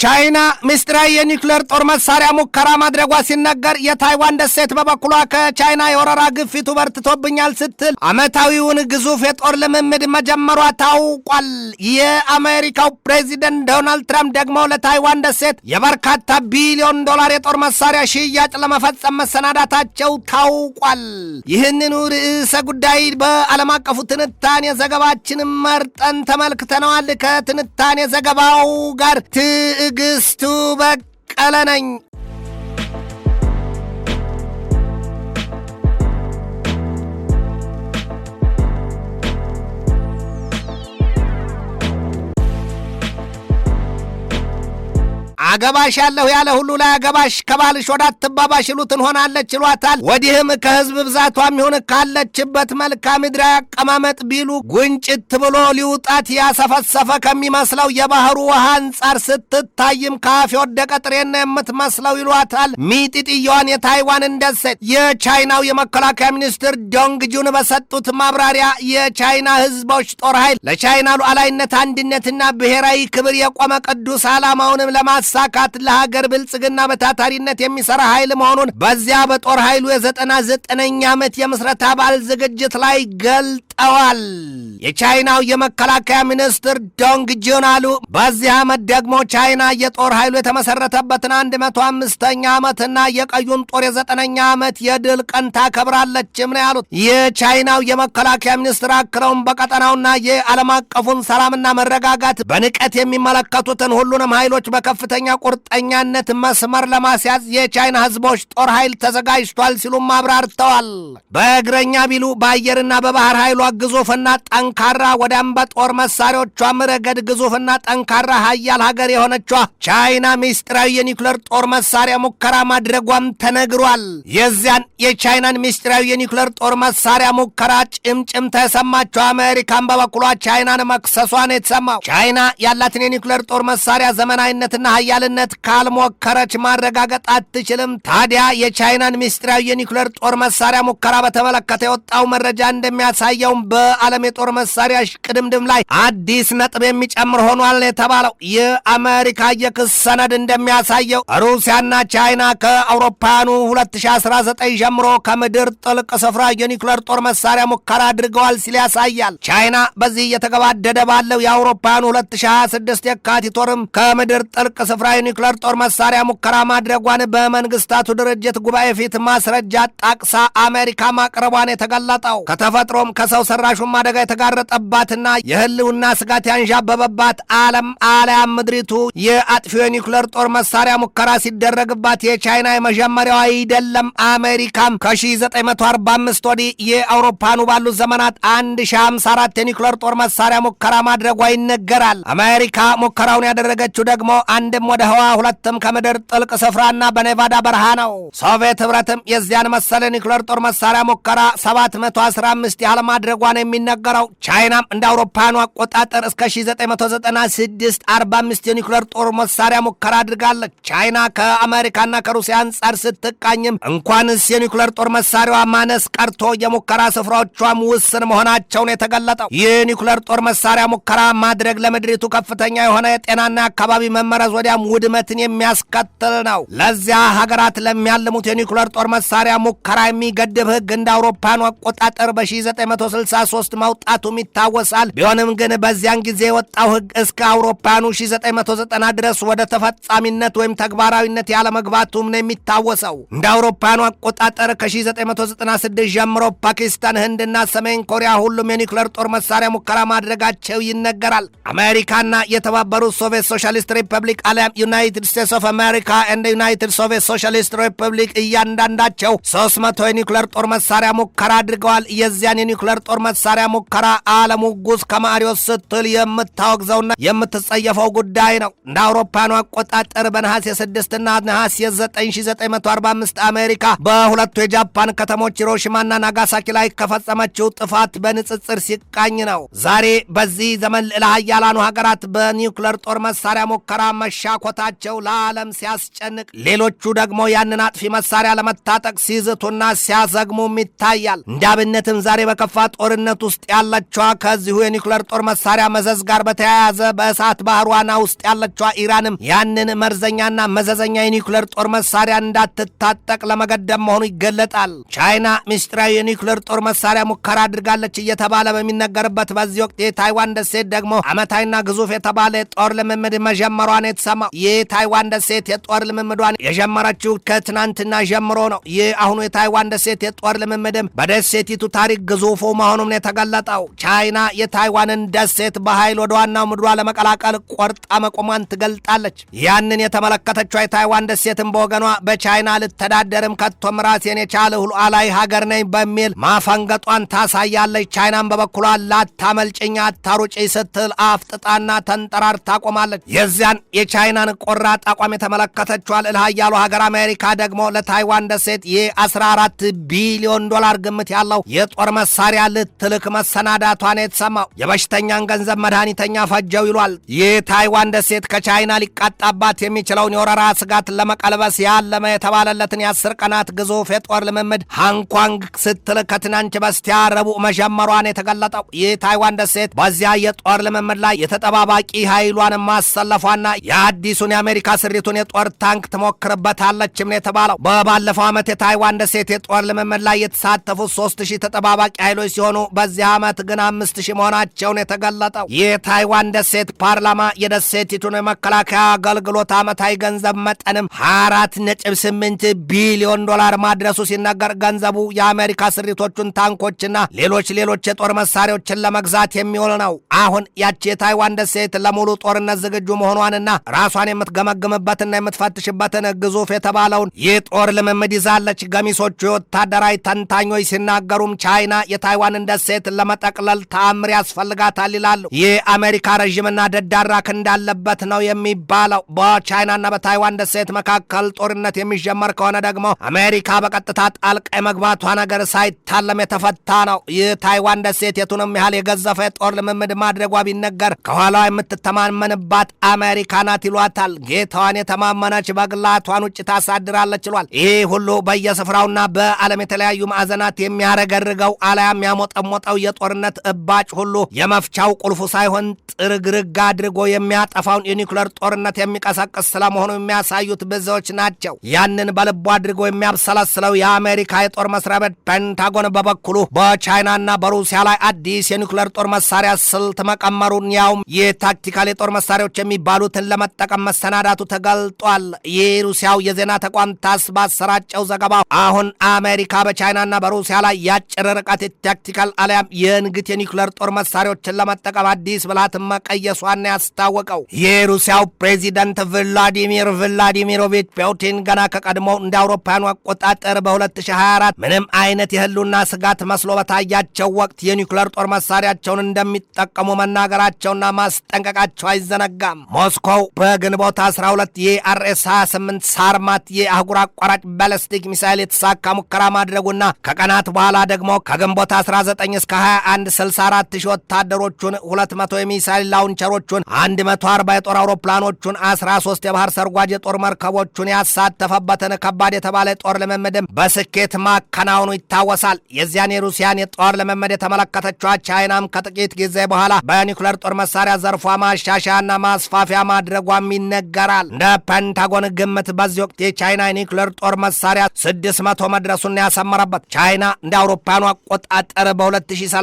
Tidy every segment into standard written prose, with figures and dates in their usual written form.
ቻይና ምስጢራዊ የኒውክሌር ጦር መሳሪያ ሙከራ ማድረጓ ሲነገር የታይዋን ደሴት በበኩሏ ከቻይና የወረራ ግፊቱ በርትቶብኛል ስትል ዓመታዊውን ግዙፍ የጦር ልምምድ መጀመሯ ታውቋል። የአሜሪካው ፕሬዚደንት ዶናልድ ትራምፕ ደግሞ ለታይዋን ደሴት የበርካታ ቢሊዮን ዶላር የጦር መሳሪያ ሽያጭ ለመፈጸም መሰናዳታቸው ታውቋል። ይህንኑ ርዕሰ ጉዳይ በዓለም አቀፉ ትንታኔ ዘገባችን መርጠን ተመልክተነዋል። ከትንታኔ ዘገባው ጋር ትዕግስቱ በቀለ ነኝ። አገባሽ ያለሁ ያለ ሁሉ ላይ አገባሽ ከባልሽ ወዳት ተባባሽ ይሉትን ሆናለች ይሏታል። ወዲህም ከህዝብ ብዛቷም ይሁን ካለችበት መልክዓ ምድራዊ አቀማመጥ ቢሉ ጉንጭት ብሎ ሊውጣት ያሰፈሰፈ ከሚመስለው የባህሩ ውሃ አንጻር ስትታይም ካፍ የወደቀ ጥሬና የምትመስለው ይሏታል። ሚጢጥየዋን የታይዋንን ደሴት የቻይናው የመከላከያ ሚኒስትር ዶንግ ጁን በሰጡት ማብራሪያ የቻይና ህዝቦች ጦር ኃይል ለቻይና ሉዓላዊነት አንድነትና ብሔራዊ ክብር የቆመ ቅዱስ ዓላማውንም ለማሳካት ለሀገር ብልጽግና በታታሪነት የሚሰራ ኃይል መሆኑን በዚያ በጦር ኃይሉ የ99ኛ ዓመት የምስረታ በዓል ዝግጅት ላይ ገልጠዋል። የቻይናው የመከላከያ ሚኒስትር ዶንግ ጁን አሉ በዚህ ዓመት ደግሞ ቻይና የጦር ኃይሉ የተመሰረተበትን 105ኛ ዓመትና የቀዩን ጦር የ9ኛ ዓመት የድል ቀን ታከብራለችም ነው ያሉት። የቻይናው የመከላከያ ሚኒስትር አክለውም በቀጠናውና የዓለም አቀፉን ሰላምና መረጋጋት በንቀት የሚመለከቱትን ሁሉንም ኃይሎች በከፍተኛ ቁርጠኛነት መስመር ለማስያዝ የቻይና ህዝቦች ጦር ኃይል ተዘጋጅቷል ሲሉም አብራርተዋል። በእግረኛ ቢሉ በአየርና በባህር ኃይሏ ግዙፍና ጠንካራ ወዲያም በጦር መሳሪያዎቿም ረገድ ግዙፍና ጠንካራ ሀያል ሀገር የሆነችዋ ቻይና ምስጢራዊ የኒውክሌር ጦር መሳሪያ ሙከራ ማድረጓም ተነግሯል። የዚያን የቻይናን ምስጢራዊ የኒውክሌር ጦር መሳሪያ ሙከራ ጭምጭምታ የሰማችው አሜሪካን በበኩሏ ቻይናን መክሰሷን የተሰማው ቻይና ያላትን የኒውክሌር ጦር መሳሪያ ዘመናዊነትና ሀያልነት ካልሞከረች ማረጋገጥ አትችልም። ታዲያ የቻይናን ምስጢራዊ የኒውክሌር ጦር መሳሪያ ሙከራ በተመለከተ የወጣው መረጃ እንደሚያሳየው በዓለም የጦር መሳሪያ ሽቅድምድም ላይ አዲስ ነጥብ የሚጨምር ሆኗል የተባለው የአሜሪካ የክስ ሰነድ እንደሚያሳየው ሩሲያና ቻይና ከአውሮፓውያኑ 2019 ጀምሮ ከምድር ጥልቅ ስፍራ የኒውክሌር ጦር መሳሪያ ሙከራ አድርገዋል ሲል ያሳያል። ቻይና በዚህ እየተገባደደ ባለው የአውሮፓውያኑ 2026 የካቲት ወርም ከምድር ጥልቅ ስፍራ የኒውክሌር ጦር መሳሪያ ሙከራ ማድረጓን በመንግስታቱ ድርጅት ጉባኤ ፊት ማስረጃ ጣቅሳ አሜሪካ ማቅረቧን የተገለጠው ከተፈጥሮም ከሰው ሰራሹም አደጋ የተጋረጠባትና የህልውና ስጋት ያንዣበበባት ዓለም አልያም ምድሪቱ የአጥፊው የኒውክሌር ጦር መሳሪያ ሙከራ ሲደረግባት የቻይና የመጀመሪያው አይደለም። አሜሪካም ከ1945 ወዲህ የአውሮፓኑ ባሉት ዘመናት 1054 የኒውክሌር ጦር መሳሪያ ሙከራ ማድረጓ ይነገራል። አሜሪካ ሙከራውን ያደረገችው ደግሞ አንድም ወደ ህዋ ሁለትም ከምድር ጥልቅ ስፍራና በኔቫዳ በረሃ ነው። ሶቪየት ህብረትም የዚያን መሰለ ኒውክሌር ጦር መሳሪያ ሙከራ 715 ያህል ማድረጓን የሚነገረው ቻይናም እንደ አውሮፓኑ አቆጣጠር እስከ 1996 45 የኒውክሌር ጦር መሳሪያ ሙከራ አድርጋለች። ቻይና ከአሜሪካና ከሩሲያ አንጻር ስትቃኝም እንኳንስ የኒውክሌር ጦር መሳሪያዋ ማነስ ቀርቶ የሙከራ ስፍራዎቿም ውስን መሆናቸውን የተገለጠው የኒውክሌር ጦር መሳሪያ ሙከራ ማድረግ ለምድሪቱ ከፍተኛ የሆነ የጤናና አካባቢ መመረዝ ወዲያም ውድመትን የሚያስከትል ነው። ለዚያ ሀገራት ለሚያልሙት የኒውክሌር ጦር መሳሪያ ሙከራ የሚገድብ ህግ እንደ አውሮፓኑ አቆጣጠር በ1963 መውጣቱም ይታወሳል። ቢሆንም ግን በዚያን ጊዜ የወጣው ህግ እስከ አውሮፓኑ 1990 ድረስ ወደ ተፈጻሚነት ወይም ተግባራዊነት ያለመግባቱም ነው የሚታወሰው። እንደ አውሮፓኑ አቆጣጠር ከ1996 ጀምሮ ፓኪስታን፣ ህንድና ሰሜን ኮሪያ ሁሉም የኒውክሌር ጦር መሳሪያ ሙከራ ማድረጋቸው ይነገራል። አሜሪካና የተባበሩት ሶቪየት ሶሻሊስት ሪፐብሊክ አሊያም ዩናይትድ ስቴትስ ኦፍ አሜሪካ እንደ ዩናይትድ ሶቪየት ሶሻሊስት ሪፐብሊክ እያንዳንዳቸው 300 የኒውክሌር ጦር መሳሪያ ሙከራ አድርገዋል። የዚያን የኒውክሌር ጦር መሳሪያ ሙከራ ዓለም ውጉዝ ከማሪዮስ ስትል የምታወግዘውና የምትጸየፈው ጉዳይ ነው። እንደ አውሮፓኑ አቆጣጠር በነሐሴ 6 እና ነሐሴ 9 አሜሪካ በሁለቱ የጃፓን ከተሞች ሂሮሺማና ናጋሳኪ ላይ ከፈጸመችው ጥፋት በንጽጽር ሲቃኝ ነው። ዛሬ በዚህ ዘመን ልዕለ ኃያላኑ ሀገራት በኒውክሌር ጦር መሳሪያ ሙከራ መሻኮታቸው ለዓለም ሲያስጨንቅ፣ ሌሎቹ ደግሞ ያንን አጥፊ መሳሪያ ለመታጠቅ ሲዝቱና ሲያዘግሙም ይታያል። እንዳብነትም ዛሬ በከፋ ጦርነት ውስጥ ያለችዋ ከዚሁ የኒውክሌር ጦር መሳሪያ መዘዝ ጋር በተያያዘ በእሳት ባህር ዋና ውስጥ ያለችዋ ኢራንም ያንን መርዘኛና መዘዘኛ የኒውክሌር ጦር መሳሪያ እንዳትታጠቅ ለመገደብ መሆኑ ይገለጣል። ቻይና ምስጢራዊ የኒውክሌር ጦር መሳሪያ ሙከራ አድርጋለች እየተባለ በሚነገርበት በዚህ ወቅት የታይዋን ደሴት ደግሞ ዓመታዊና ግዙፍ የተባለ የጦር ልምምድ መጀመሯን የተሰማው። የታይዋን ደሴት የጦር ልምምዷን የጀመረችው ከትናንትና ጀምሮ ነው። ይህ አሁኑ የታይዋን ደሴት የጦር ልምምድም በደሴቲቱ ታሪክ ግዙፉ መሆኑን የተገለጠው። ቻይና የታይዋንን ደሴት በኃይል ወደ ዋናው ምድሯ ለመቀላቀል ቆርጣ መቆሟን ትገልጣለች። ያንን የተመለከተችው የታይዋን ደሴትን በወገኗ በቻይና ልተዳደርም ከቶም ራሴን የቻለ ሉዓላዊ ሀገር ነኝ በሚል ማፈንገጧን ታሳያለች። ቻይናን በበኩሏ ላታመልጭኝ አታሩጪ ስትል አፍጥጣና ተንጠራርታ ቆማለች። የዚያን የቻይናን ቆራጥ አቋም የተመለከተችው ልዕለ ኃያሉ ሀገር አሜሪካ ደግሞ ለታይዋን ደሴት የ14 ቢሊዮን ዶላር ግምት ያለው የጦር መሳሪያ ልትልክ መሰናዳቷን የተሰማው። የበሽተኛን ገንዘብ መድኃኒተኛ ፈጀው ይሏል። የታይዋን ደሴት ከቻይና ሊቃጣባት የሚችለውን የወረራ ስጋት ለመቀልበስ ያለመ የተባለለትን የ10 ቀናት ግዙፍ የጦር ልምምድ ሃንኳንግ ስትል ከትናንት በስቲያ ረቡዕ መጀመሯን የተገለጠው። የታይዋን ደሴት በዚያ የጦር ልምምድ ላይ የተጠባባቂ ኃይሏን ማሰለፏና የአዲሱን የአሜሪካ ስሪቱን የጦር ታንክ ትሞክርበታለችም ነው የተባለው። በባለፈው ዓመት የታይዋን ደሴት የጦር ልምምድ ላይ የተሳተፉት 3000 ተጠባባቂ ኃይሎች ሲሆኑ በዚህ ዓመት ግን 5000 መሆናቸውን የተገለጠው። የታይዋን ደሴት ፓርላማ የደሴቲቱን የመከላከያ አገልግሎት ዓመታዊ ገንዘብ መጠንም 4.8 ቢሊዮን ዶላር ማድረሱ ሲነገር ገንዘቡ የአሜሪካ ስሪቶቹን ታንኮችና ሌሎች የጦር መሳሪያዎችን ለመግዛት የሚውል ነው። አሁን ያቺ የታይዋን ደሴት ለሙሉ ጦርነት ዝግጁ መሆኗንና ራሷን የምትገመግምበትና የምትፈትሽበትን ግዙፍ የተባለውን የጦር ልምምድ ይዛለች። ገሚሶቹ የወታደራዊ ተንታኞች ሲናገሩም ቻይና የታይዋንን ደሴት ለመጠቅለል ተአምር ያስፈልጋታል ይላሉ። የአሜሪካ ረዥምና ደዳራ ክንድ እንዳለበት ነው የሚባለው። በቻይናና በታይዋን ደሴት መካከል ጦርነት የሚጀመር ከሆነ ደግሞ አሜሪካ በቀጥታ ጣልቃ የመግባቷ ነገር ሳይታለም የተፈታ ነው። ይህ ታይዋን ደሴት የቱንም ያህል የገዘፈ የጦር ልምምድ ማድረጓ ቢነገር ከኋላዋ የምትተማመንባት አሜሪካ ናት ይሏታል። ጌታዋን የተማመነች በግላቷን ውጭ ታሳድራለች ይሏል። ይህ ሁሉ በየስፍራውና በዓለም የተለያዩ ማዕዘናት የሚያረገርገው አለያም ያሞጠሞጠው የጦርነት እባጭ ሁሉ የመፍቻው ቁልፉ ሳይሆን ጥርግርግ አድርጎ የሚያጠፋውን የኒውክሌር ጦርነት የሚቀሰቅስ ስለመሆኑ የሚያሳዩት ብዙዎች ናቸው። ያንን በልቡ አድርጎ የሚያብሰለስለው የአሜሪካ የጦር መስሪያ ቤት ፔንታጎን በበኩሉ በቻይናና በሩሲያ ላይ አዲስ የኒውክሌር ጦር መሳሪያ ስልት መቀመሩን ያውም የታክቲካል የጦር መሳሪያዎች የሚባሉትን ለመጠቀም መሰናዳቱ ተገልጧል። የሩሲያው የዜና ተቋም ታስ ባሰራጨው ዘገባው አሁን አሜሪካ በቻይናና በሩሲያ ላይ ያጭር ርቀት የታክቲካል አሊያም የንግት የኒውክሌር ጦር መሳሪያዎችን ለመጠቀም አዲስ ብልሃት መቀየሷን ያስታወቀው የሩሲያው ፕሬዚዳንት ቭላዲሚር ቭላዲሚሮቪች ፑቲን ገና ከቀድሞ እንደ አውሮፓውያኑ አቆጣጠር በ2024 ምንም አይነት የህልውና ስጋት መስሎ በታያቸው ወቅት የኒውክሌር ጦር መሳሪያቸውን እንደሚጠቀሙ መናገራቸውና ማስጠንቀቃቸው አይዘነጋም። ሞስኮው በግንቦት 12 የአርኤስ 28 ሳርማት የአህጉር አቋራጭ ባሊስቲክ ሚሳይል የተሳካ ሙከራ ማድረጉና ከቀናት በኋላ ደግሞ ከግንቦት 19 እስከ 21 64,000 ወታደሮቹን 200 የሚሳይል ላውንቸሮቹን 140 የጦር አውሮፕላኖቹን 13 የባህር ሰርጓጅ የጦር መርከቦቹን ያሳተፈበትን ከባድ የተባለ የጦር ልምምድም በስኬት ማከናወኑ ይታወሳል። የዚያን የሩሲያን የጦር ልምምድ የተመለከተችው ቻይናም ከጥቂት ጊዜ በኋላ በኒውክሌር ጦር መሳሪያ ዘርፏ ማሻሻያና ማስፋፊያ ማድረጓም ይነገራል። እንደ ፔንታጎን ግምት በዚህ ወቅት የቻይና የኒውክሌር ጦር መሳሪያ 600 መድረሱን ያሰመረበት ቻይና እንደ አውሮፓውያኑ አቆጣጠር በ2030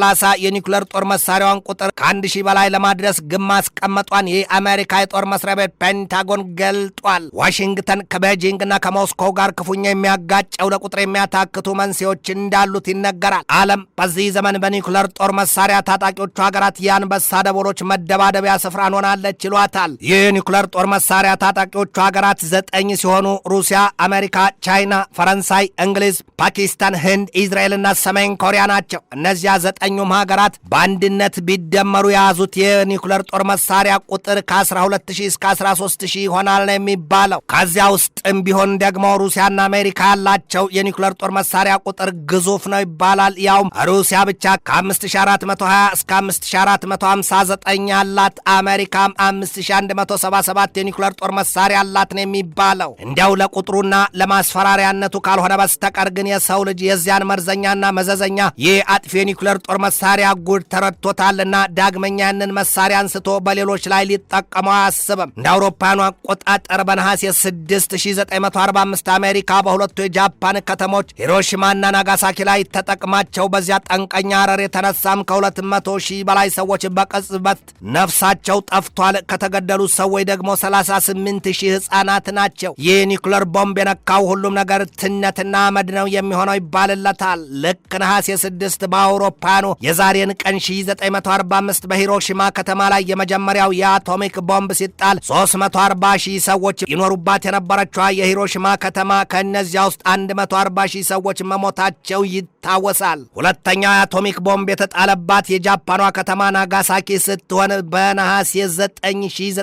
የኒውክሌር ጦር መሳሪያዋን ቁጥር ከ1000 በላይ ለማድረስ ግብ ማስቀመጧን የአሜሪካ የጦር መስሪያ ቤት ፔንታጎን ገልጧል። ዋሽንግተን ከቤጂንግና ከሞስኮው ጋር ክፉኛ የሚያጋጨው ለቁጥር የሚያታክቱ መንስኤዎች እንዳሉት ይነገራል። ዓለም በዚህ ዘመን በኒውክሌር ጦር መሳሪያ ታጣቂዎቹ ሀገራት የአንበሳ ደቦሎች መደባደቢያ ስፍራ ሆናለች ይሏታል። የኒውክሌር ጦር መሳሪያ ታጣቂዎቹ ሀገራት 9 ሲሆኑ ሩሲያ፣ አሜሪካ፣ ቻይና፣ ፈረንሳይ፣ እንግሊዝ፣ ፓኪስታን፣ ህንድ፣ ኢዝራኤልና ሰሜን ኮሪያ ናቸው። እነዚያ 9ኙም ሀገራት በአንድነት ቢደመሩ የያዙት የኒውክሌር ጦር መሳሪያ ቁጥር ከ12000 እስከ 13000 ይሆናል ነው የሚባለው። ከዚያ ውስጥም ቢሆን ደግሞ ሩሲያና አሜሪካ ያላቸው የኒውክሌር ጦር መሳሪያ ቁጥር ግዙፍ ነው ይባላል። ያውም ሩሲያ ብቻ ከ5420 እስከ 5459 ያላት፣ አሜሪካም 5177 የኒውክሌር ጦር መሳሪያ ያላት ነው የሚባለው። እንዲያው ለቁጥሩና ለማስፈራሪያነቱ ካልሆነ በስተቀር ግን የሰው ልጅ የዚያን መርዘኛና መዘዘኛ የአጥፊ የሚያጠፊ የኒውክሌር ጦር መሳሪያ ጉድ ተረድቶታልና ዳግመኛ ያንን መሳሪያ አንስቶ በሌሎች ላይ ሊጠቀመው አያስብም። እንደ አውሮፓውያኑ አቆጣጠር በነሐሴ 6945 አሜሪካ በሁለቱ የጃፓን ከተሞች ሂሮሺማና ናጋሳኪ ላይ ተጠቅማቸው በዚያ ጠንቀኛ አረር የተነሳም ከ200 ሺህ በላይ ሰዎች በቅጽበት ነፍሳቸው ጠፍቷል። ከተገደሉት ሰዎች ደግሞ 38 ሺህ ሕፃናት ናቸው። ይህ ኒውክሌር ቦምብ የነካው ሁሉም ነገር ትነትና አመድ ነው የሚሆነው ይባልለታል። ልክ ነሐሴ 6 በአውሮፓውያኑ የዛሬን ቀን 1945 በሂሮሺማ ከተማ ላይ የመጀመሪያው የአቶሚክ ቦምብ ሲጣል 340 ሺህ ሰዎች ይኖሩባት የነበረችዋ የሂሮሺማ ከተማ ከእነዚያ ውስጥ 140 ሺህ ሰዎች መሞታቸው ይታወሳል። ሁለተኛው የአቶሚክ ቦምብ የተጣለባት የጃፓኗ ከተማ ናጋሳኪ ስትሆን በነሐሴ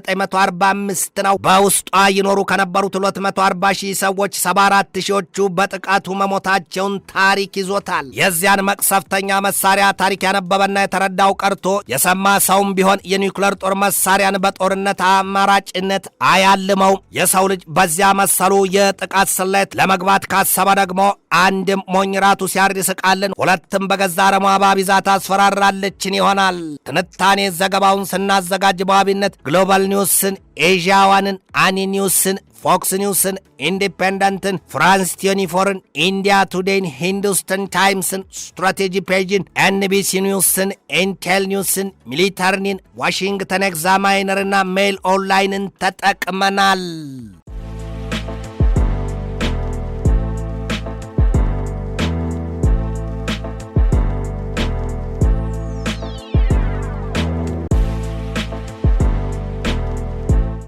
9945 ነው። በውስጧ ይኖሩ ከነበሩት 240 ሺህ ሰዎች 74 ሺዎቹ በጥቃቱ መሞታቸውን ታሪክ ይዞታል። የዚያን መቅሰፍተኛ መሳሪያ ታሪክ ያነበበና የተረዳው ቀርቶ የሰማ ሰውም ቢሆን የኒውክሌር ጦር መሳሪያን በጦርነት አማራጭነት አያልመው። የሰው ልጅ በዚያ መሰሉ የጥቃት ስሌት ለመግባት ካሰበ ደግሞ አንድም ሞኝ ራቱ ሲያርድ ይስቃልን፣ ሁለትም በገዛ ረሟ ባቢዛ ታስፈራራለችን ይሆናል። ትንታኔ ዘገባውን ስናዘጋጅ በዋቢነት ግሎባል ኒውስን፣ ኤዥያ ዋንን፣ አኒ ኒውስን፣ ፎክስ ኒውስን፣ ኢንዲፔንደንትን፣ ፍራንስ 24ን፣ ኢንዲያ ቱዴይን፣ ሂንዱስተን ታይምስን፣ ስትራቴጂ ፔጅን፣ ኤንቢሲ ኒውስን፣ ኢንቴል ኒውስን፣ ሚሊተርኒን፣ ዋሽንግተን ኤግዛማይነርና ሜይል ኦንላይንን ተጠቅመናል።